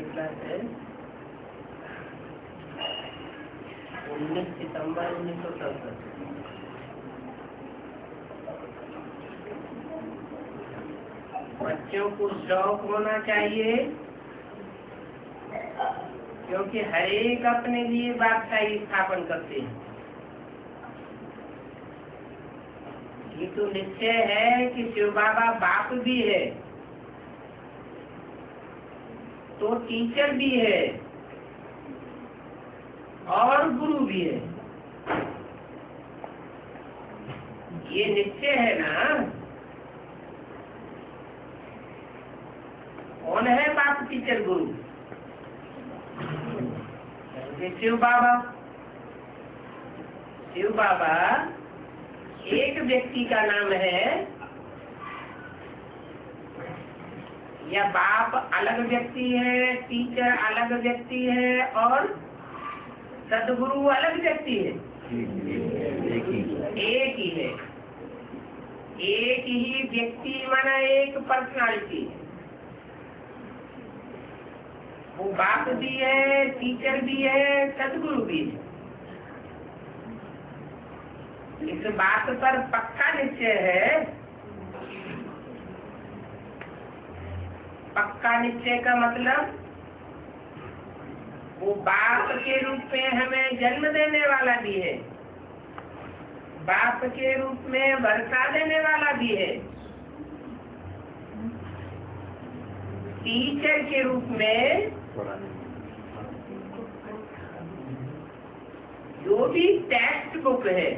Class है 19 सितंबर 1967। बच्चों को शौक होना चाहिए, क्योंकि हर एक अपने लिए बादशाही स्थापन करते हैं। ये तो निश्चय है कि शिव बाबा बाप भी है तो टीचर भी है और गुरु भी है। ये निश्चय है ना। कौन है बाप टीचर गुरु? शिव बाबा। शिव बाबा एक व्यक्ति का नाम है या बाप अलग व्यक्ति है, टीचर अलग व्यक्ति है और सदगुरु अलग व्यक्ति है? एक ही है। एक ही व्यक्ति माना एक पर्सनालिटी है। वो बाप भी है, टीचर भी है, सदगुरु भी है। इस बात पर पक्का निश्चय है। पक्का निश्चय का मतलब वो बाप के रूप में हमें जन्म देने वाला भी है, बाप के रूप में वर्षा देने वाला भी है, टीचर के रूप में जो भी टेक्स्ट बुक है,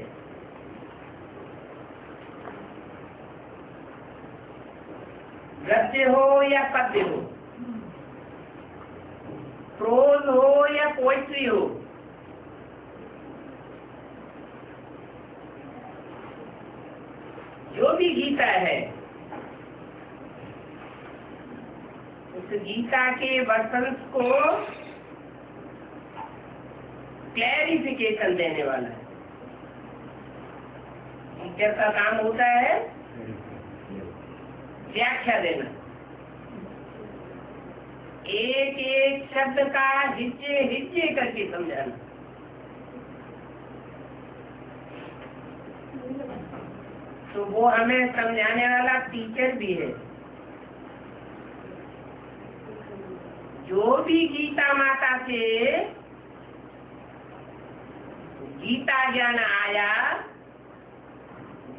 गद्य हो या पद्य हो, प्रोज हो या पोइट्री हो, जो भी गीता है, उस गीता के वर्षन को क्लैरिफिकेशन देने वाला है। टीचर का काम होता है व्याख्या देना, एक एक शब्द का हिज्जे हिज्जे करके समझाना। तो वो हमें समझाने वाला टीचर भी है। जो भी गीता माता से गीता ज्ञान आया,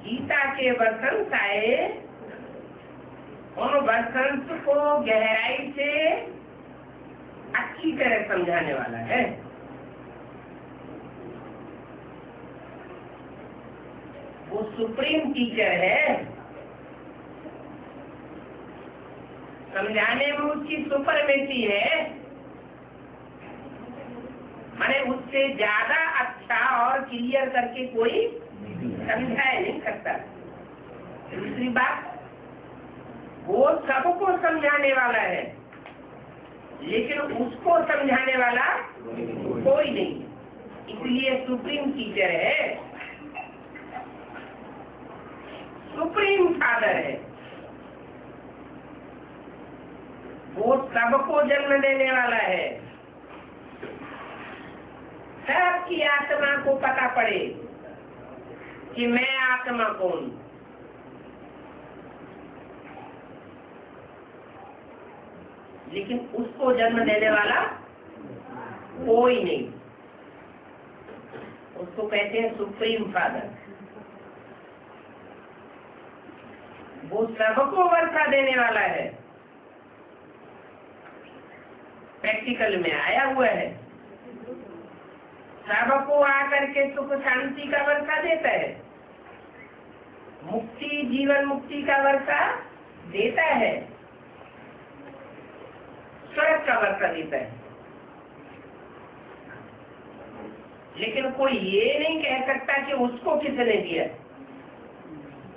गीता के वसंत आए, उन वसंत को गहराई से अच्छी तरह समझाने वाला है। वो सुप्रीम टीचर है। समझाने में उसकी सुपरमेसी है, माने उससे ज्यादा अच्छा और क्लियर करके कोई समझा नहीं सकता। दूसरी बात, वो सबको समझाने वाला है, लेकिन उसको समझाने वाला कोई नहीं, इसलिए सुप्रीम टीचर है, सुप्रीम फादर है। वो सबको जन्म देने वाला है। सबकी आत्मा को पता पड़े कि मैं आत्मा कौन। लेकिन उसको जन्म देने वाला कोई नहीं। उसको कहते हैं सुप्रीम फादर। वो सबको वर्षा देने वाला है, प्रैक्टिकल में आया हुआ है। सबको आकर के सुख शांति का वर्षा देता है, मुक्ति जीवन मुक्ति का वर्षा देता है, स्वर्ग का वर्षा देता है। लेकिन कोई ये नहीं कह सकता कि उसको किसने दिया।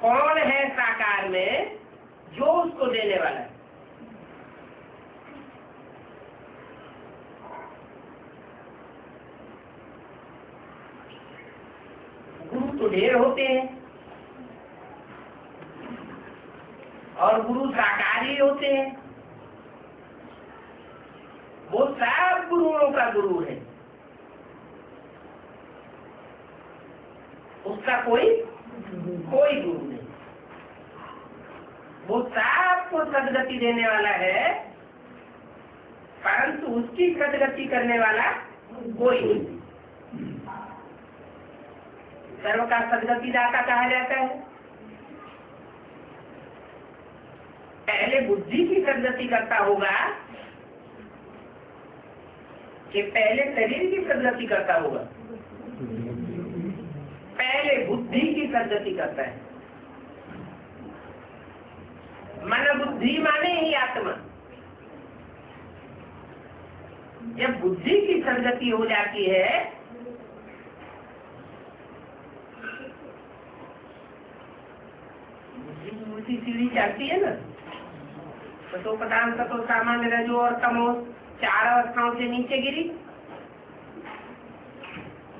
कौन है साकार में जो उसको देने वाला है? गुरु तो ढेर होते हैं और गुरु साकार ही होते हैं। वो सब गुरुओं का गुरु है, उसका कोई गुरु नहीं। वो सबको सदगति देने वाला है, परंतु उसकी सदगति करने वाला कोई नहीं। सर्व का सदगति दाता कहा जाता है। पहले बुद्धि की सदगति करता होगा कि पहले शरीर की सदगति करता होगा? पहले बुद्धि की सदगति करता है। मन बुद्धि माने ही आत्मा। जब बुद्धि की सदगति हो जाती है बुद्धि सीढ़ी चढ़ती है ना, तो प्रधान तत्व सामान्य रजो और तमो 4 अवस्थाओं से नीचे गिरी,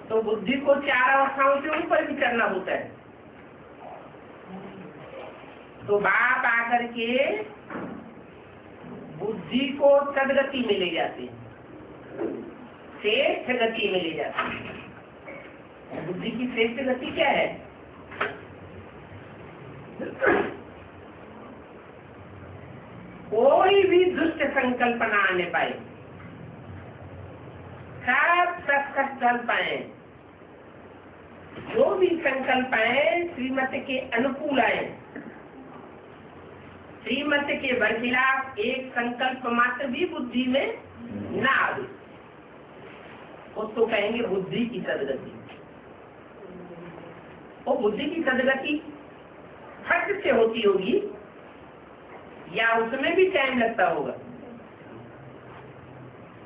तो बुद्धि को 4 अवस्थाओं से ऊपर भी करना होता है। तो बाप आकर के बुद्धि को सदगति में ले जाते हैं, श्रेष्ठ गति में ले जाते हैं। बुद्धि की श्रेष्ठ गति क्या है? कोई भी दुष्ट संकल्प ना आने पाए, सब सत्संग चल पाए, जो भी संकल्प आए श्रीमत के अनुकूल आए, श्रीमत के बरखिलाफ एक संकल्प मात्र भी बुद्धि में ना आवे, उसको कहेंगे बुद्धि की सदगति। वो बुद्धि की सदगति फट से होती होगी या उसमें भी टाइम लगता होगा?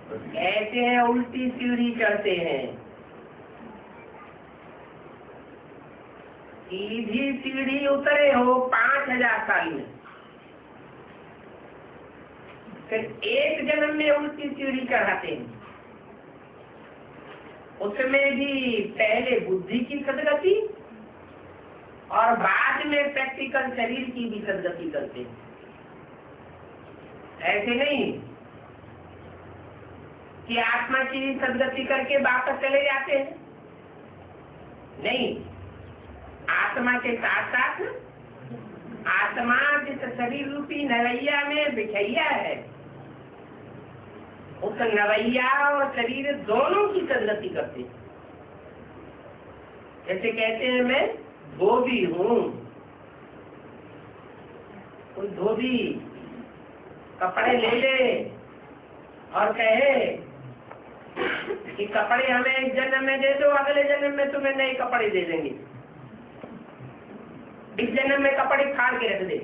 कहते हैं उल्टी सीढ़ी चढ़ते हैं, सीधी सीढ़ी उतरे हो 5000 साल में, फिर एक जन्म में उल्टी सीढ़ी चढ़ाते हैं। उसमें भी पहले बुद्धि की सदगति और बाद में प्रैक्टिकल शरीर की भी सदगति करते हैं। ऐसे नहीं कि आत्मा की सदगति करके वापस चले जाते हैं, नहीं, आत्मा के साथ साथ आत्मा जिस शरीर रूपी नवैया में बिछैया है, उस नवैया और शरीर दोनों की सदगति करते हैं। जैसे कहते हैं मैं धोबी हूँ, कोई धोबी कपड़े ले ले और कहे कि कपड़े हमें इस जन्म में दे दो, अगले जन्म में तुम्हें नए कपड़े दे देंगे, इस जन्म में कपड़े फाड़ के रख दे,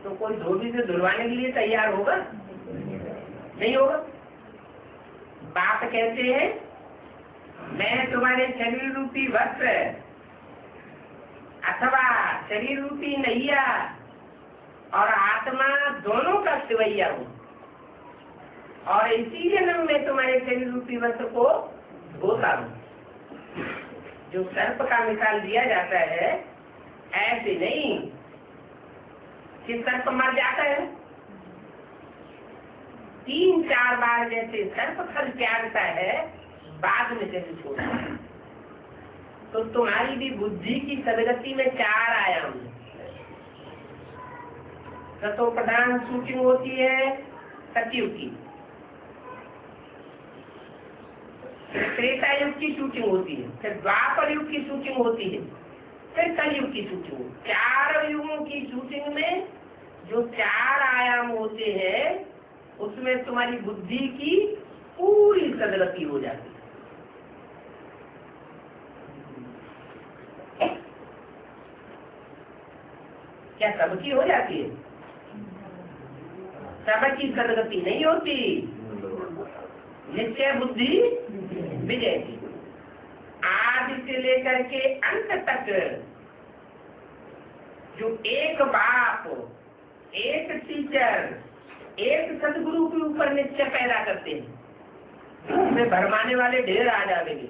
तो कोई धोबी से धुलवाने के लिए तैयार होगा? नहीं होगा। बाप कहते हैं मैं तुम्हारे शरीर रूपी वस्त्र अथवा शरीर रूपी नैया और आत्मा दोनों का सिवैया हूँ, और इसी जन्म में तुम्हारे शरीर रूपी वस्त्र को धोता हूँ। जो सर्प का मिसाल दिया जाता है, ऐसे नहीं कि सर्प मर जाता है, 3-4 बार जैसे सर्प फल त्यागता है, बाद में जैसे छोड़ता है। तो तुम्हारी भी बुद्धि की सदगति में 4 आयाम है। सतो प्रधान शूटिंग होती है सतयुग की, त्रेता युग की शूटिंग होती है, फिर द्वापर युग की शूटिंग होती है, फिर कलयुग की शूटिंग होती है। 4 युगों की शूटिंग में जो 4 आयाम होते हैं, उसमें तुम्हारी बुद्धि की पूरी सदगति हो जाती है। क्या सबकी हो जाती है? सबकी सदगति नहीं होती, निश्चय बुद्धि विजय की। आदि से लेकर के अंत तक जो एक बाप, एक टीचर, एक सदगुरु के ऊपर निश्चय पैदा करते हैं, उसमें भरमाने वाले ढेर आ जाएंगे।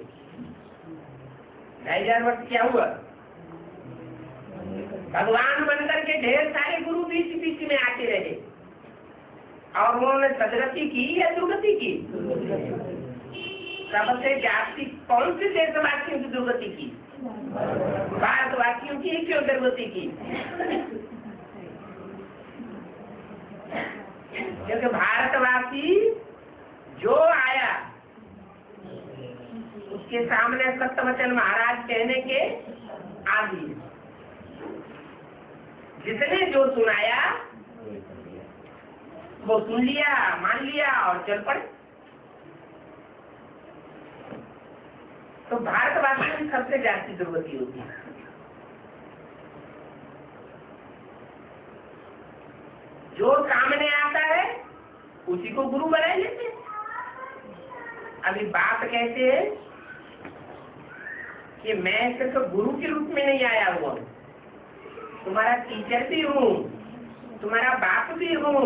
2000 वर्ष क्या हुआ? भगवान बनकर के ढेर सारे गुरु बीच बीच में आते रहे, और उन्होंने सदगति की या दुर्गति की? सबसे जाति कौन से देशवासियों की दुर्गति की? भारतवासियों की। क्यों दुर्गति की? क्योंकि भारतवासी जो आया उसके सामने सत्यवचन महाराज कहने के आदि, जिसने जो सुनाया वो सुन लिया, मान लिया और चल पड़े। तो भारतवासियों की सबसे जाती दुर्गति होती है। जो सामने आता है उसी को गुरु बना लेते हैं। अभी बात कहते हैं कि मैं सिर्फ गुरु के रूप में नहीं आया हुआ हूँ, तुम्हारा टीचर भी हूँ, तुम्हारा बाप भी हूँ।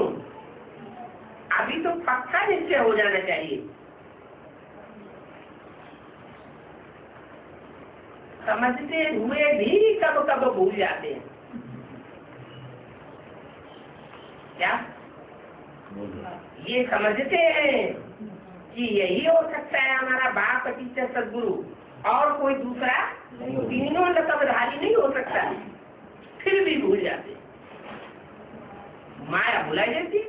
अभी तो पक्का निश्चय हो जाना चाहिए। समझते हुए भी कब कब भूल जाते हैं। क्या ये समझते हैं कि यही हो सकता है हमारा बाप, टीचर, सदगुरु, और कोई दूसरा तीनों लकबधारी नहीं हो सकता, फिर भी भूल जाते। माया भुलाई जाती,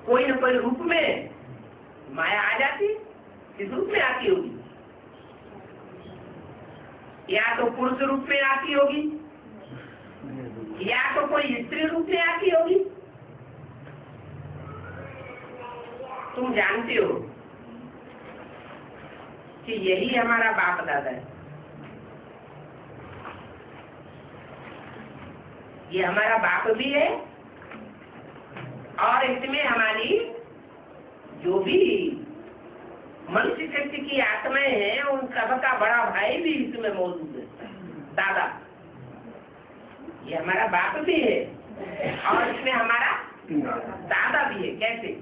कोई न कोई रूप में माया आ जाती। किस रूप में आती होगी? या तो पुरुष रूप में आती होगी, या तो कोई स्त्री रूप में आती होगी। तुम जानते हो कि यही हमारा बाप दादा है, ये हमारा बाप भी है, और इसमें हमारी जो भी मनुष्य शक्ति की आत्माएं हैं उन सबका बड़ा भाई भी इसमें मौजूद है, दादा। ये हमारा बाप भी है और इसमें हमारा दादा भी है। कैसे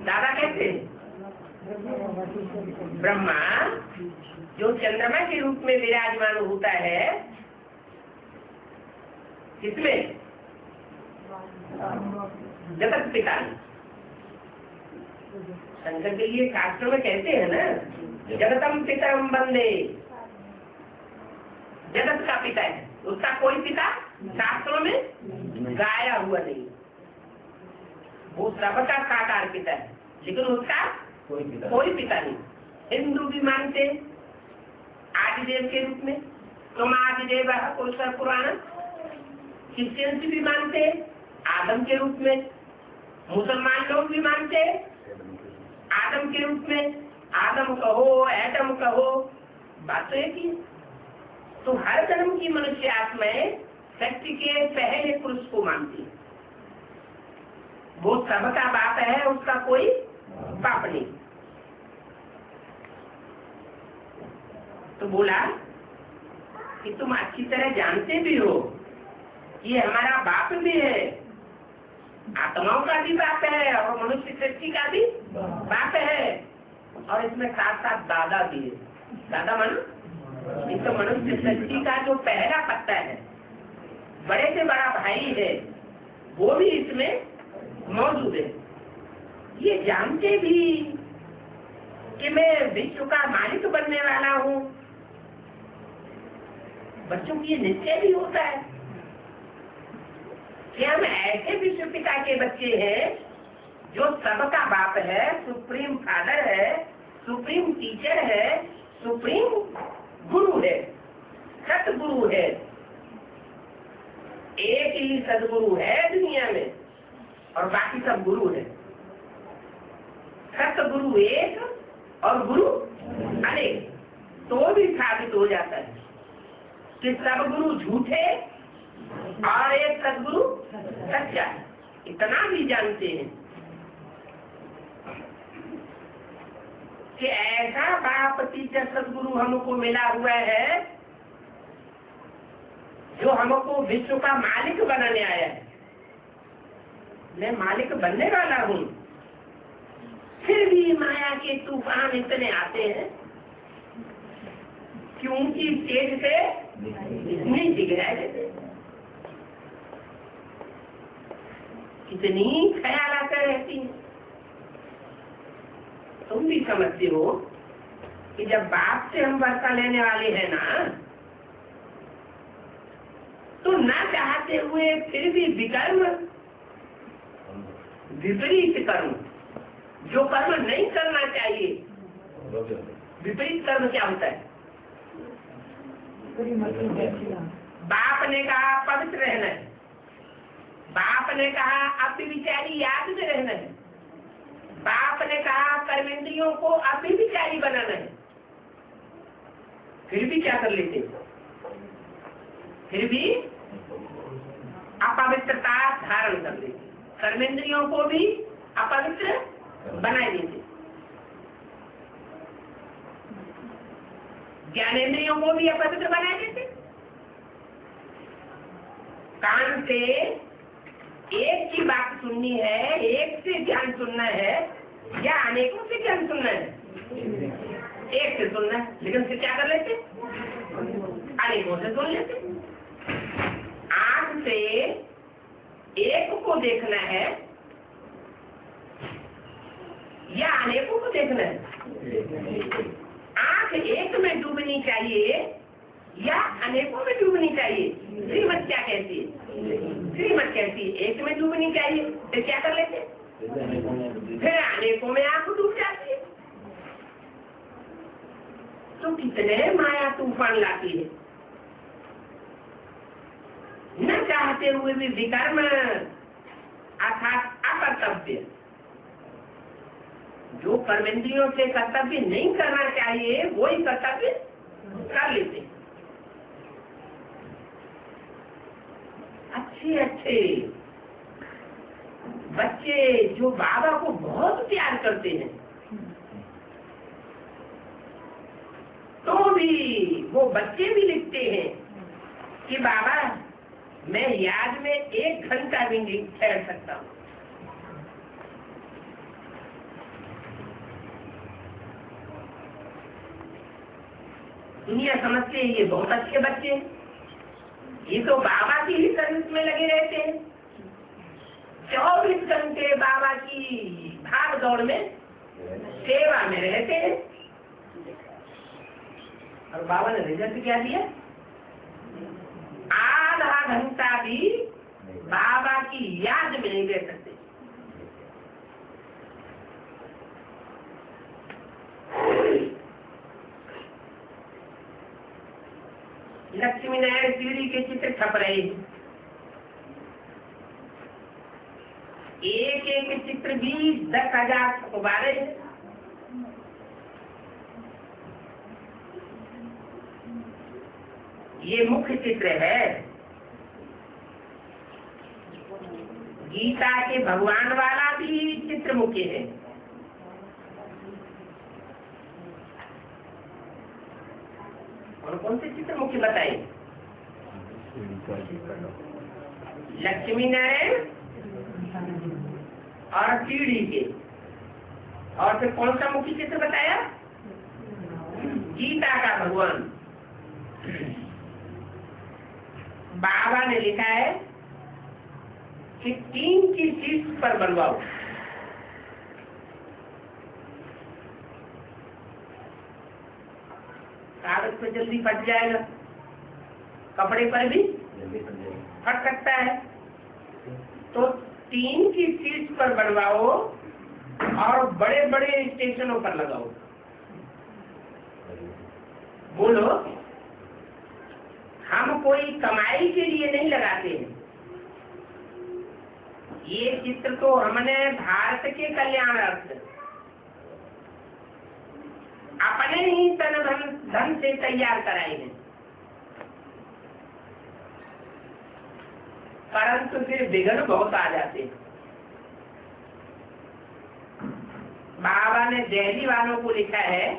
दादा? कैसे? ब्रह्मा जो चंद्रमा के रूप में विराजमान होता है, किसमें? जगत पिता। शंकर के लिए शास्त्र में कहते हैं ना, जगतम पितरम वंदे, जगत का पिता है। उसका कोई पिता शास्त्रों में गाया हुआ नहीं, वो सबका साकार पिता है, लेकिन उसका कोई पिता नहीं। हिंदू भी मानते आदिदेव के रूप में, तुम आदिदेव पुरुष पुराण। क्रिश्चियन भी मानते आदम के रूप में, मुसलमान लोग भी मानते आदम के रूप में। आदम कहो, एटम कहो, बात तो एक ही। तो हर जन्म की मनुष्य आत्माएं शक्ति के पहले पुरुष को मानती है। वो सबका बाप है, उसका कोई बाप नहीं। तो बोला कि तुम अच्छी तरह जानते भी हो ये हमारा बाप भी है, आत्माओं का भी बाप है और मनुष्य शक्ति का भी बाप है, और इसमें साथ साथ दादा भी है। दादा मानो इस तो मनुष्य शक्ति का जो पहला पत्ता है, बड़े से बड़ा भाई है, वो भी इसमें मौजूद है। ये जानते भी कि मैं विश्व का मालिक बनने वाला हूँ, बच्चों की ये निश्चय भी होता है कि हम ऐसे विश्व पिता के बच्चे हैं जो सबका बाप है, सुप्रीम फादर है, सुप्रीम टीचर है, सुप्रीम गुरु है, सतगुरु है। एक ही सदगुरु है दुनिया में और बाकी सब गुरु है। सतगुरु एक और गुरु अनेक, तो भी साबित हो जाता है कि सब गुरु झूठे और एक सदगुरु सच्चा है। इतना भी जानते हैं कि ऐसा बाप टीचर सदगुरु हमको मिला हुआ है जो हमको विश्व का मालिक बनाने आया है। मैं मालिक बनने वाला हूँ, फिर भी माया के तूफान इतने आते हैं कि उनकी तेज से नीचे गिराए देते। कितनी ख्याल आता रहती है। तुम भी समझते हो कि जब बाप से हम वर्षा लेने वाले हैं ना, तो ना चाहते हुए फिर भी विकर्म, विपरीत कर्म, जो कर्म नहीं करना चाहिए, विपरीत कर्म क्या होता है? बाप ने कहा पवित्र रहना है, बाप ने कहा अव्यभिचारी याद में रहना है, बाप ने कहा कर्मेंद्रियों को अव्यभिचारी बनाना है, फिर भी क्या कर लेते? फिर भी अपवित्रता धारण कर लेते, कर्मेंद्रियों को भी अपवित्र बना देते, ज्ञानेंद्रियों को भी अपवित्र बना देते। कान से एक की बात सुननी है, एक से ज्ञान सुनना है या अनेकों से ज्ञान सुनना है? एक से सुनना है, लेकिन फिर क्या कर लेते? अनेकों से सुन लेते। आंख से एक को देखना है या अनेकों को देखना है? आंख एक में डूबनी चाहिए या अनेकों में डूबनी चाहिए? श्रीमत क्या कहती है? श्रीमत कहती है एक में डूबनी चाहिए, फिर क्या कर लेते? फिर अनेकों में आंख डूब जाती है। तो कितने माया तूफान लाती है, न चाहते हुए भी विकर्म अर्थात अकर्तव्य, जो कर्मेंद्रियों से कर्तव्य नहीं करना चाहिए वही कर्तव्य कर लेते। अच्छे अच्छे बच्चे जो बाबा को बहुत प्यार करते हैं, तो भी वो बच्चे भी लिखते हैं कि बाबा मैं याद में 1 घंटा भी नहीं ठहर सकता हूँ। दुनिया समझते हैं ये बहुत अच्छे बच्चे, ये तो बाबा की ही सर्विस में लगे रहते हैं, 24 घंटे बाबा की भाग दौड़ में सेवा में रहते हैं। और बाबा ने रिजल्ट क्या दिया? आधा घंटा भी बाबा की याद में नहीं रह सकते। लक्ष्मी नारायण पीढ़ी के चित्र छप रहे हैं, एक एक चित्र भी 10,000 छपवा रहे हैं। ये मुख्य चित्र है। गीता के भगवान वाला भी चित्र मुख्य है। और कौन से चित्र मुख्य बताए? लक्ष्मी नारायण और पीढ़ी के। और फिर कौन सा मुख्य चित्र बताया? गीता का भगवान। बाबा ने लिखा है कि 3 की शीर्ष पर बनवाओ। कागज पे जल्दी फट जाएगा, कपड़े पर भी फट सकता है, तो 3 की शीर्ष पर बनवाओ और बड़े बड़े स्टेशनों पर लगाओ। बोलो, हम कोई कमाई के लिए नहीं लगाते हैं, ये चित्र तो हमने भारत के कल्याणार्थ अपने ही तन धन से तैयार कराए हैं। परंतु फिर विघ्न बहुत आ जाते हैं। बाबा ने दिल्ली वालों को लिखा है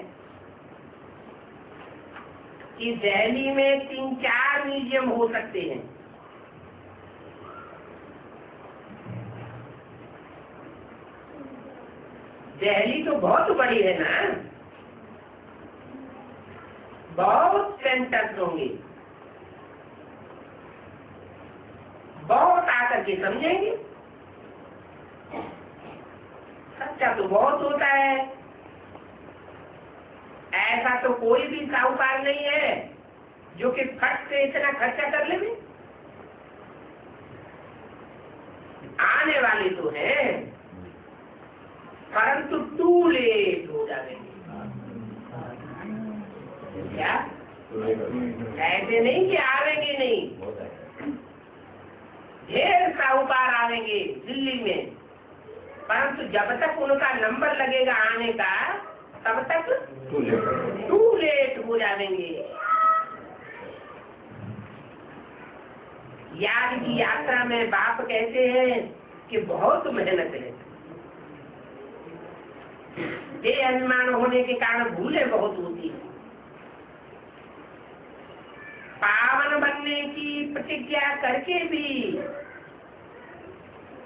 कि दिल्ली में 3-4 म्यूजियम हो सकते हैं। दिल्ली तो बहुत बड़ी है ना, बहुत सेंटर्स होंगे, बहुत आकर के समझेंगे। खर्चा तो बहुत होता है। ऐसा तो कोई भी साहूकार नहीं है जो कि फट से इतना खर्चा कर ले। आने वाले तो हैं, परंतु टू लेट हो जाएंगे। क्या ऐसे नहीं कि आवेंगे नहीं, ढेर साहूकार आवेंगे दिल्ली में, परंतु जब तक उनका नंबर लगेगा आने का तब तक टू लेट हो जाएंगे। याद की यात्रा में बाप कहते हैं कि बहुत मेहनत है, ये अभिमान होने के कारण भूलें बहुत होती है। पावन बनने की प्रतिज्ञा करके भी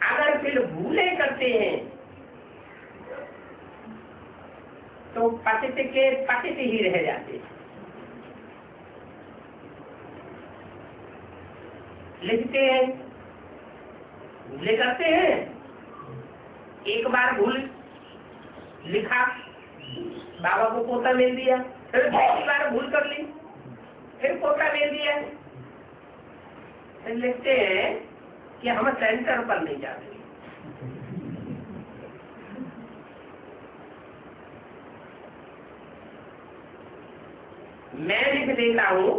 अगर फिर भूले करते हैं तो पतित के पतित ही रह जाते हैं। लिखते हैं, भूले करते हैं, एक बार भूल लिखा, बाबा को पोता मिल दिया, फिर दूसरी बार भूल कर ली, फिर पोता मिल दिया। फिर लिखते हैं कि हम सेंटर पर नहीं जाते। मैं लिख देता हूं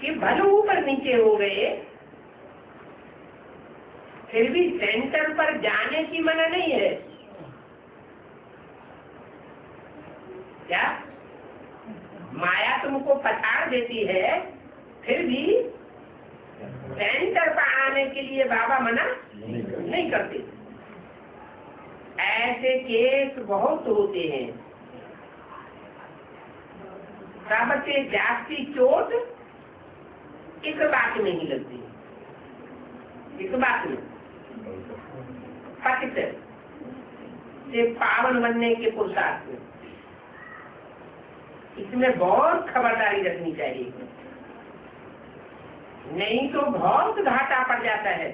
कि भले ऊपर नीचे हो गए, फिर भी सेंटर पर जाने की मना नहीं है। क्या माया तुमको पछाड़ देती है, फिर भी सेंटर पर आने के लिए बाबा मना नहीं करते। ऐसे केस बहुत होते हैं। सबसे जास्ती चोट इस बात में ही लगती है, इस बात में पतित से पावन बनने के पुरुषार्थ में। इसमें बहुत खबरदारी रखनी चाहिए, नहीं तो बहुत घाटा पड़ जाता है।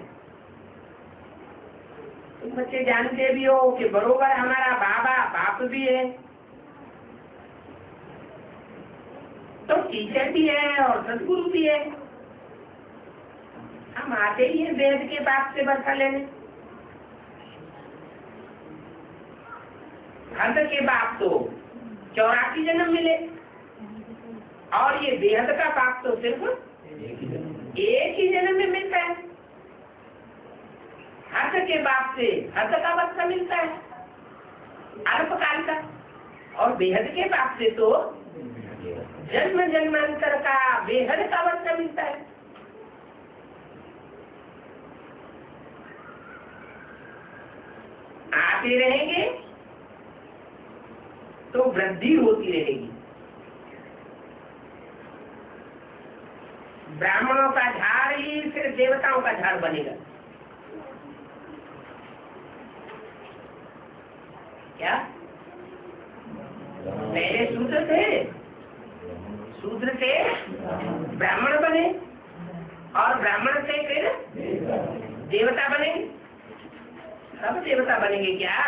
तुम बच्चे जानते भी हो कि बरोबर हमारा बाबा बाप भी है, तो टीचर भी है और सदगुरु भी है। हम आते ही हैं वेद के बाप से बरसा लेने। हद के बाप तो 84 जन्म मिले, और ये बेहद का बाप तो सिर्फ एक ही जन्म में मिलता है। हद के बाप से हद का बच्चा मिलता है, अल्पकाल का, और बेहद के बाप से तो जन्म जन्मांतर का बेहद का बच्चा मिलता है। आते रहेंगे तो वृद्धि होती रहेगी। ब्राह्मणों का झाड़ ही फिर देवताओं का झाड़ बनेगा। क्या पहले शूद्र थे, शूद्र से ब्राह्मण बने, और ब्राह्मण से फिर देवता बने। सब देवता बनेंगे क्या?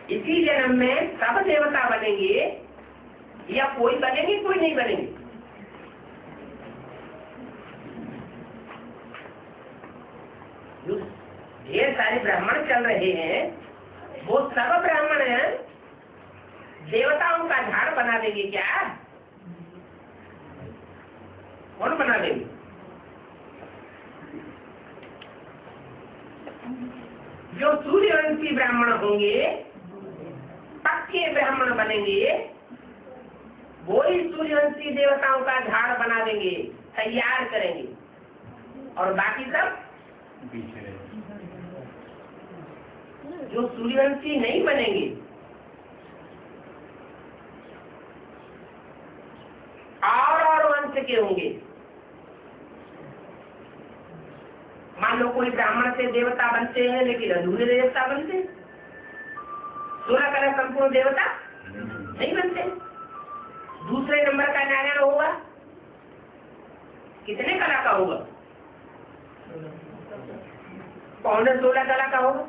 इसी जन्म में सब देवता बनेंगे, या कोई बनेंगे कोई नहीं बनेंगे? ढेर सारे ब्राह्मण चल रहे हैं, वो सब ब्राह्मण देवताओं का झाड़ बना देंगे क्या? कौन बना देंगे? जो सूर्यवंशी ब्राह्मण होंगे, पक्के ब्राह्मण बनेंगे, वो ही सूर्यवंशी देवताओं का झाड़ बना देंगे, तैयार करेंगे, और बाकी सब जो सूर्यवंशी नहीं बनेंगे, और वंश के होंगे। मान लो कोई ब्राह्मण से देवता बनते हैं, लेकिन अधूरे देवता बनते, 16 कला संपूर्ण देवता नहीं बनते। दूसरे नंबर का नारायण होगा, कितने कला का होगा? 16 कला का होगा।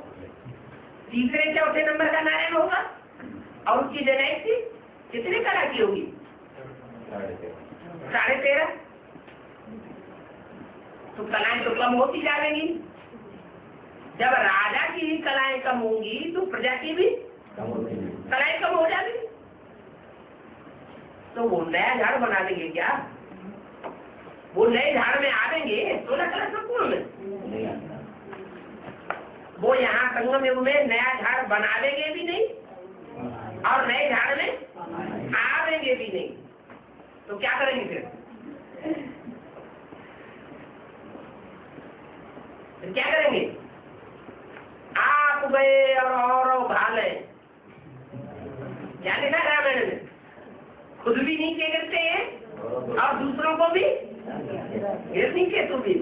तीसरे चौथे नंबर का नारायण होगा और उसकी जनैती कितने कला की होगी? 13.5। तो कलाएं तो कम होती जाएंगी। जब राजा की ही कलाएं कम होंगी तो प्रजा की भी कलाएं कम हो जाएंगी। तो वो नया झाड़ बना देंगे क्या? वो नए झाड़ में आवेंगे 16 कला संपूर्ण में? वो यहाँ संगम युग में नया झाड़ बनावेंगे भी नहीं और नए झाड़ में आवेंगे भी नहीं। तो क्या करेंगे फिर क्या करेंगे? आप गए और भाले, क्या लिखा रामायण में? खुद भी नीचे गिरते हैं और दूसरों को भी गिर नीचे। तू भी,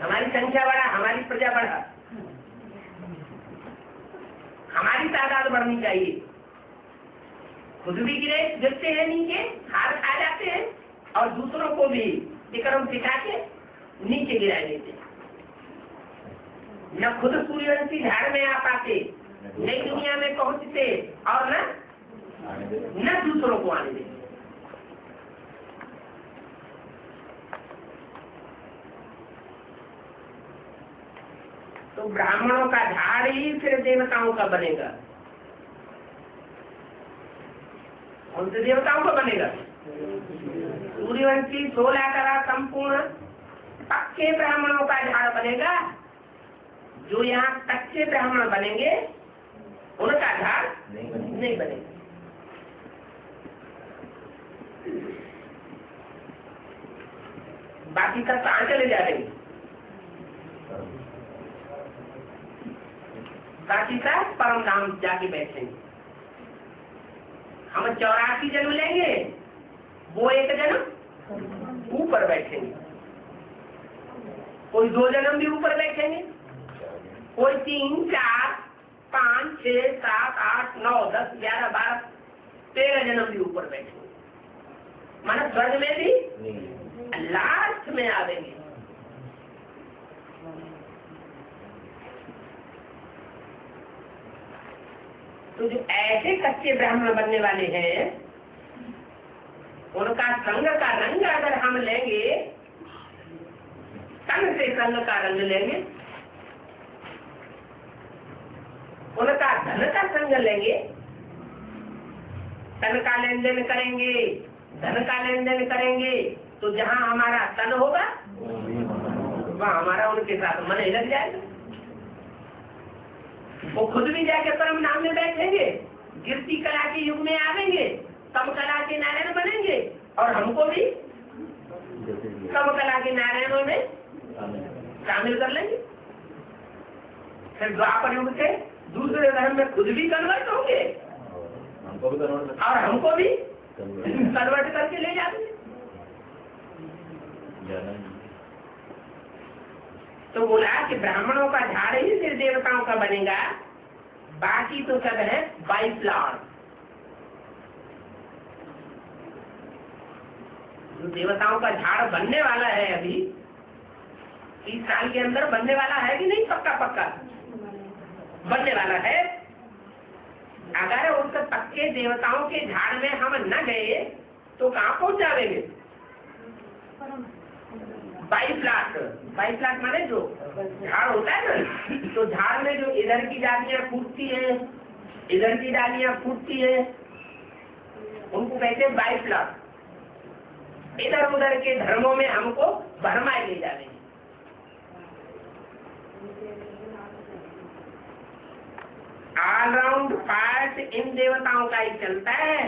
हमारी संख्या बढ़ा, हमारी प्रजा बढ़ा, हमारी तादाद बढ़नी चाहिए। खुद भी गिरते हैं नीचे, हार खा जाते हैं और दूसरों को भी विक्रम सिखा के नीचे गिरा देते हैं। न खुद सूर्यवंशी झाड़ में आ पाते, नई दुनिया में पहुंचते और न दूसरों को आने देते। तो ब्राह्मणों का झाड़ ही फिर देवताओं का बनेगा। कौन से देवताओं का बनेगा? सूर्यवंशी 16 कला संपूर्ण पक्के ब्राह्मणों का झाड़ बनेगा। जो यहाँ कच्चे ब्राह्मण बनेंगे उनका झाड़ नहीं बनेगा। बाकी सब कहाँ चले जाएंगे? बाकी सब परम धाम जाके बैठेंगे। हम 84 जन्म लेंगे, वो एक जन्म ऊपर बैठेंगे। कोई 2 जन्म भी ऊपर बैठेंगे, कोई 3, 4, 5, 6, 7, 8, 9, 10, 11, 12, 13 जन्म भी ऊपर बैठेंगे। माना स्वर्ग में भी लास्ट में आवेंगे। तो जो ऐसे कच्चे ब्राह्मण बनने वाले हैं उनका संग का रंग अगर हम लेंगे, तन से संग का रंग लेंगे, उनका धन का संग लेंगे, तन का लेन देन करेंगे, धन का लेन देन करेंगे, तो जहां हमारा तन होगा वहां हमारा उनके साथ मन ही लग जाएगा। वो खुद भी जाके परम नाम में बैठेंगे, गिरती कला के युग में आवेंगे, कम कला के नारायण बनेंगे और हमको भी कम कला के नारायणों में शामिल कर लेंगे। फिर द्वापर युग से दूसरे धर्म में खुद भी कन्वर्ट होंगे और हमको भी कन्वर्ट करके ले जाएंगे। तो बोला कि ब्राह्मणों का झाड़ ही फिर देवताओं का बनेगा, बाकी तो सब है बाई प्लान। जो देवताओं का झाड़ बनने वाला है अभी 30 साल के अंदर बनने वाला है कि नहीं? पक्का पक्का बनने वाला है। अगर उस पक्के देवताओं के झाड़ में हम न गए तो कहाँ पहुंच जाएंगे? बाई प्लाट माने जो झाड़ होता है ना, तो झाड़ में जो इधर की डालियां फूटती हैं, इधर की डालियां फूटती हैं, उनको कहते हैं बाई प्लाट। इधर उधर के धर्मों में हमको भरमाए ले जाने। ऑलराउंड पार्ट इन देवताओं का ही चलता है।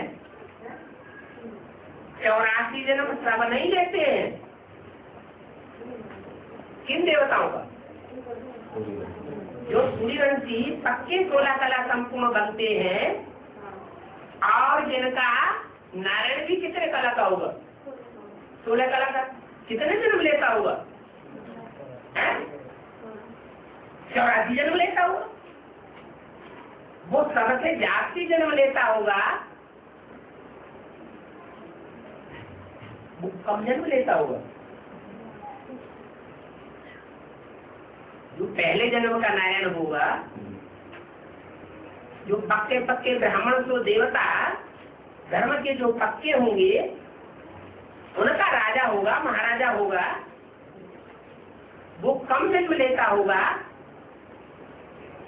84 जन्म सब नहीं लेते हैं। किन देवताओं का? जो सूर्यवंशी पक्के 16 कला संपूर्ण बनते हैं और जिनका नारायण भी कितने कला का होगा? 16 कला का। कितने जन्म लेता होगा? 84 जन्म लेता होगा। वो सबसे जास्ती जन्म लेता होगा कम जन्म लेता होगा। जो पहले जन्म का नारायण होगा, जो पक्के पक्के ब्राह्मण तो देवता धर्म के जो पक्के होंगे, उनका राजा होगा, महाराजा होगा, वो कम जन्म लेता होगा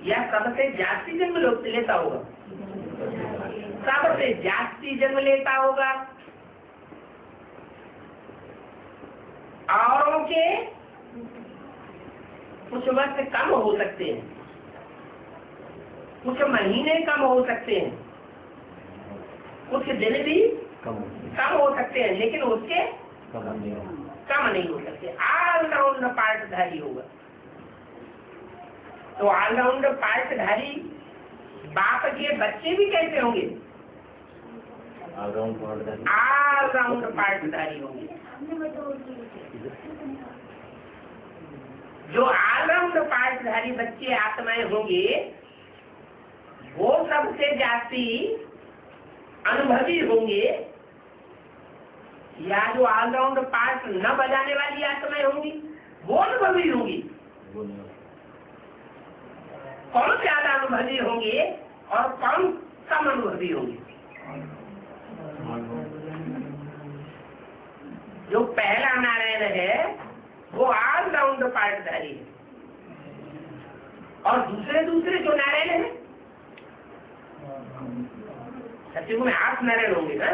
या सबसे जास्ती जन्म लेता होगा? सबसे जास्ती जन्म लेता होगा। औरों के कुछ वर्ष कम हो सकते हैं, कुछ महीने कम हो सकते हैं, कुछ दिन भी कम हो सकते हैं, लेकिन उसके कम नहीं हो सकते। ऑलराउंड पार्टधारी होगा। तो ऑलराउंड पार्टधारी बाप के बच्चे भी कैसे होंगे? ऑलराउंड पार्टधारी होंगे। जो ऑलराउंड पार्टधारी बच्चे आत्माएं होंगे, वो सबसे जास्ती अनुभवी होंगे, या जो ऑलराउंड पार्ट न बजाने वाली आत्माएं होंगी वो अनुभवी होंगी? कौन ज्यादा अनुभवी होंगे और कौन कम अनुभवी होंगे? जो पहला नारायण है वो ऑलराउंड पार्टधारी है, और दूसरे जो नारायण है, सत्युग में 8 नारायण होंगे ना,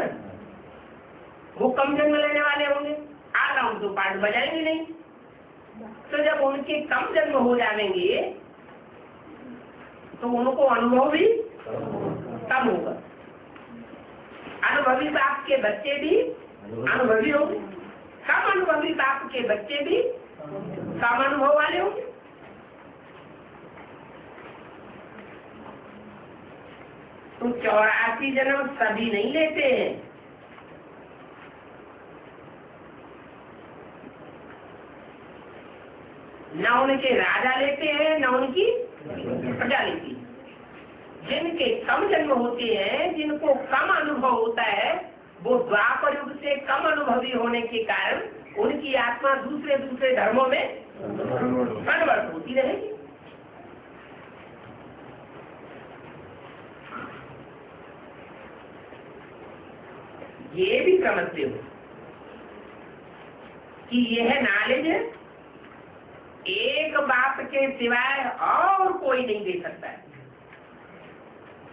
वो कम जन्म लेने वाले होंगे, ऑलराउंड तो पार्ट बजाएंगे नहीं। तो जब उनके कम जन्म हो जाएंगे तो उनको अनुभव भी कम होगा। अनुभवी बाप के बच्चे भी अनुभवी होंगे, कम अनुभवी बाप के बच्चे भी कम अनुभव वाले होंगे। तो 84 जन्म सभी नहीं लेते हैं। न उनके राजा लेते हैं, न उनकी प्रजा लेती है। जिनके कम जन्म होते हैं, जिनको कम अनुभव होता है, वो द्वापर युग से कम अनुभवी होने के कारण उनकी आत्मा दूसरे धर्मों में कन्वर्ट होती रहेगी। ये भी समझते हो कि यह नॉलेज एक बाप के सिवाय और कोई नहीं दे सकता है।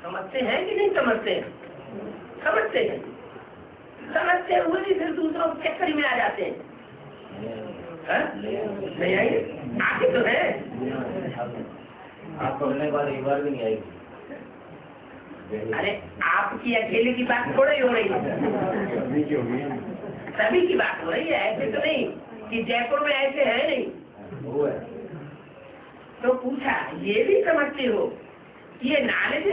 समझते हैं कि नहीं समझते हैं? समझते हैं। समझते हुए भी फिर दूसरों के चक्कर में आ जाते हैं। नहीं आएंगे? आगे तो है। आप पढ़ने वाले एक बार भी नहीं आएगी। अरे आपकी अकेले की बात थोड़ी हो रही है, सभी की बात हो रही है। ऐसे तो नहीं कि जयपुर में ऐसे है नहीं। तो पूछा, ये भी समझते हो कि ये नॉलेज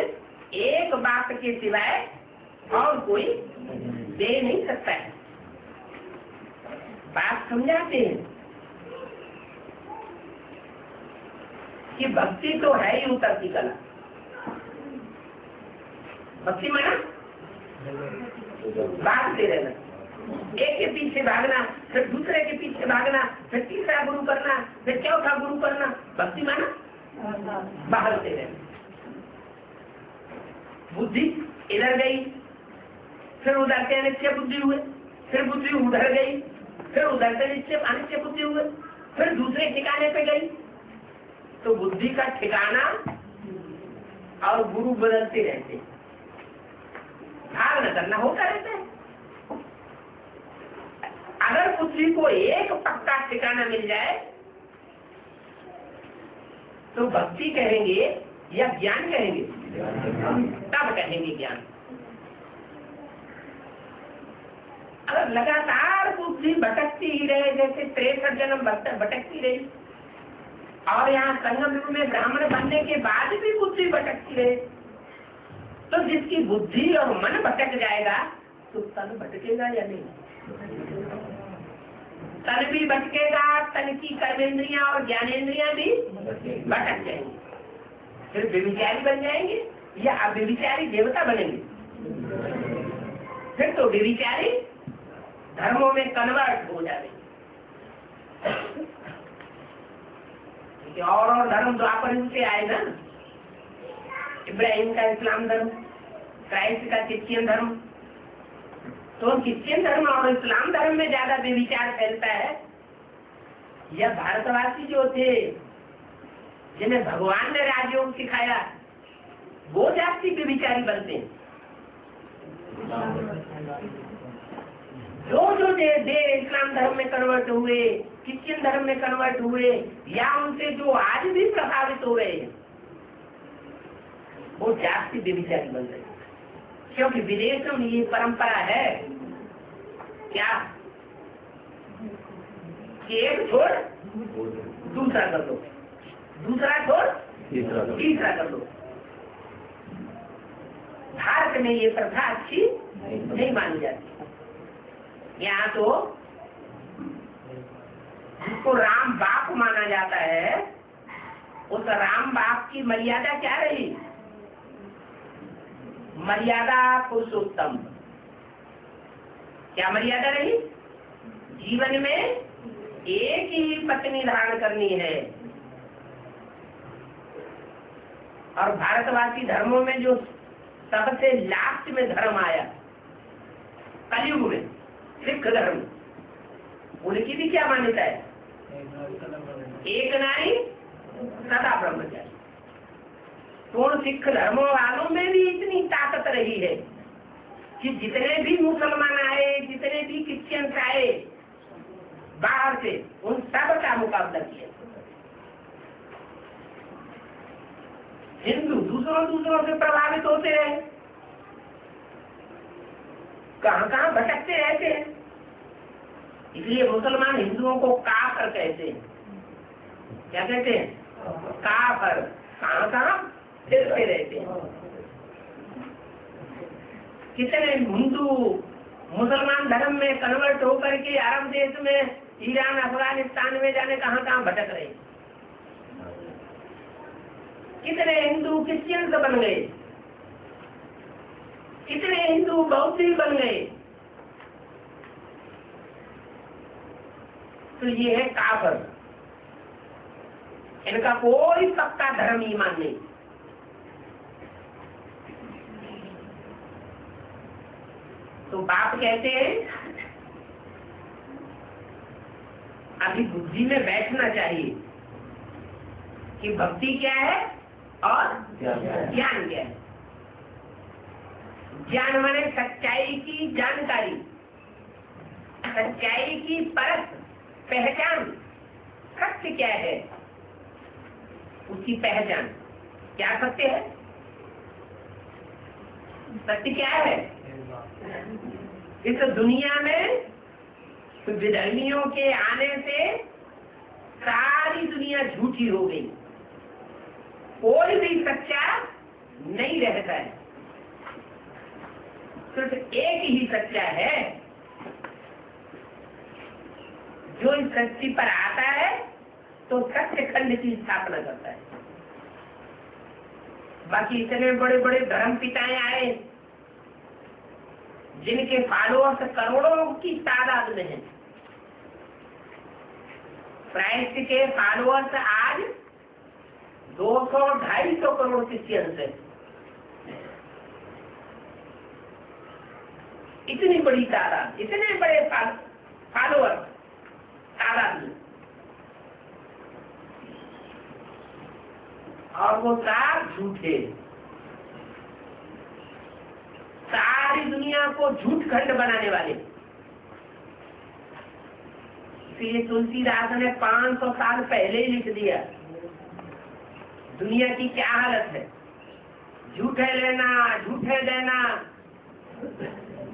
एक बाप के सिवाय और कोई दे नहीं सकता है? बात समझाते हैं कि भक्ति तो है ही उतरती कला। भक्ति माना भागते रहना, एक के पीछे भागना, फिर दूसरे के पीछे भागना, फिर तीसरा गुरु करना, फिर चौथा गुरु करना। भक्ति माना भागते रहना। बुद्धि इधर गई, फिर उधर से अनिश्चय बुद्धि हुए, फिर बुद्धि उधर गई, फिर उधर से अनिश्चय बुद्धि हुए, फिर दूसरे ठिकाने पे गई। तो बुद्धि का ठिकाना और गुरु बदलते रहते, भाग न करना होता रहता है। अगर बुद्धि को एक पक्का ठिकाना मिल जाए तो भक्ति कहेंगे या ज्ञान कहेंगे? तब कहेंगे ज्ञान। अगर लगातार बुद्धि भटकती ही रहे, जैसे 63 जन्म भटकती रही, और यहाँ संगम युग में ब्राह्मण बनने के बाद भी बुद्धि भटकती रहे, तो जिसकी बुद्धि और मन भटक जाएगा तो तन भटकेगा या नहीं? तन भी भटकेगा, तन की कर्मेंद्रियां और ज्ञानेंद्रियां भी भटक जाएंगी। फिर व्यभिचारी बन जाएंगे या अव्यभिचारी देवता बनेंगे? फिर तो व्यभिचारी धर्मों में कन्वर्ट हो जावे। और धर्म द्वापर युग से आए ना, इब्राहिम का इस्लाम धर्म, क्राइस्ट का क्रिश्चियन धर्म। तो क्रिश्चियन धर्म और इस्लाम धर्म में ज्यादा व्यभिचार फैलता है, या भारतवासी जो थे जिन्हें भगवान ने राजयोग सिखाया वो जाति व्यभिचारी बनते हैं। जो दे इस्लाम धर्म में कन्वर्ट हुए, क्रिश्चियन धर्म में कन्वर्ट हुए, या उनसे जो आज भी प्रभावित हो रहे हैं, वो जाति व्यभिचारी बन रहे हैं। क्योंकि विदेशों में ये परंपरा है क्या, एक छोड़ दूसरा कर दो, दूसरा छोड़ तीसरा कर दो। भारत में ये प्रथा अच्छी नहीं मानी जाती। यहाँ तो जिसको राम बाप माना जाता है, उस राम बाप की मर्यादा क्या रही? मर्यादा पुरुषोत्तम। क्या मर्यादा रही? जीवन में एक ही पत्नी धारण करनी है। और भारतवासी धर्मों में जो सबसे लास्ट में धर्म आया कलयुग में, सिख धर्म, उनकी भी क्या मान्यता है? एक नारी सदा ब्रह्मचारी। तो उन सिख धर्मों वालों में भी इतनी ताकत रही है कि जितने भी मुसलमान आए, जितने भी क्रिश्चियंस आए बाहर से, उन सब का मुकाबला किया। हिंदू दूसरों से प्रभावित होते रहे, कहाँ भटकते रहते हैं। इसलिए मुसलमान हिंदुओं को काफर कहते हैं। क्या कहते हैं? काफर। कहाँ फिरते रहते हैं। कितने हिंदू मुसलमान धर्म में कन्वर्ट होकर के अरब देश में, ईरान, अफगानिस्तान में जाने कहाँ भटक रहे। कितने हिंदू क्रिश्चियन बन गए, कितने हिंदू बौद्ध बन गए। तो ये है काफर। इनका कोई पक्का धर्म ईमान नहीं। तो बाप कहते हैं अभी बुद्धि में बैठना चाहिए कि भक्ति क्या है और ज्ञान क्या है। ज्ञान माने सच्चाई की जानकारी, सच्चाई की परख, पहचान। सत्य क्या है उसकी पहचान। क्या सत्य है? सत्य क्या है? इस दुनिया में विधर्मियों के आने से सारी दुनिया झूठी हो गई। कोई भी सच्चा नहीं रहता है। सिर्फ एक ही सच्चा है जो इस सृष्टि पर आता है तो सत्य खंड की स्थापना करता है। बाकी इतने बड़े बड़े धर्म पिताएं आए जिनके फॉलोअर्स करोड़ों की तादाद में हैं। क्राइस्ट के फॉलोअर्स आज 200-250 करोड़ क्रिश्चियंस है। इतनी बड़ी तादाद, इतने बड़े फॉलोअर्स तादाद में, और वो सब झूठे। सारी दुनिया को झूठ खंड बनाने वाले। इसलिए तुलसीदास ने 500 साल पहले ही लिख दिया दुनिया की क्या हालत है। झूठे लेना, झूठे देना,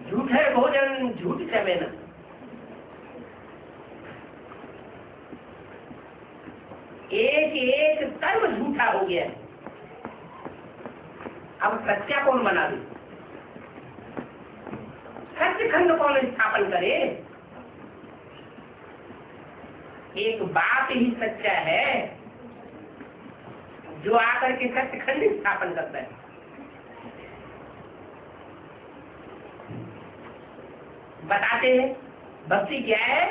झूठे भोजन, झूठ चमेना। एक एक कर्म झूठा हो गया। अब सच्चा कौन बना दे? सत्यखंड कौन स्थापन करे? एक बात ही सच्चा है जो आकर के सत्यखंड स्थापन करता है। बताते हैं भक्ति क्या है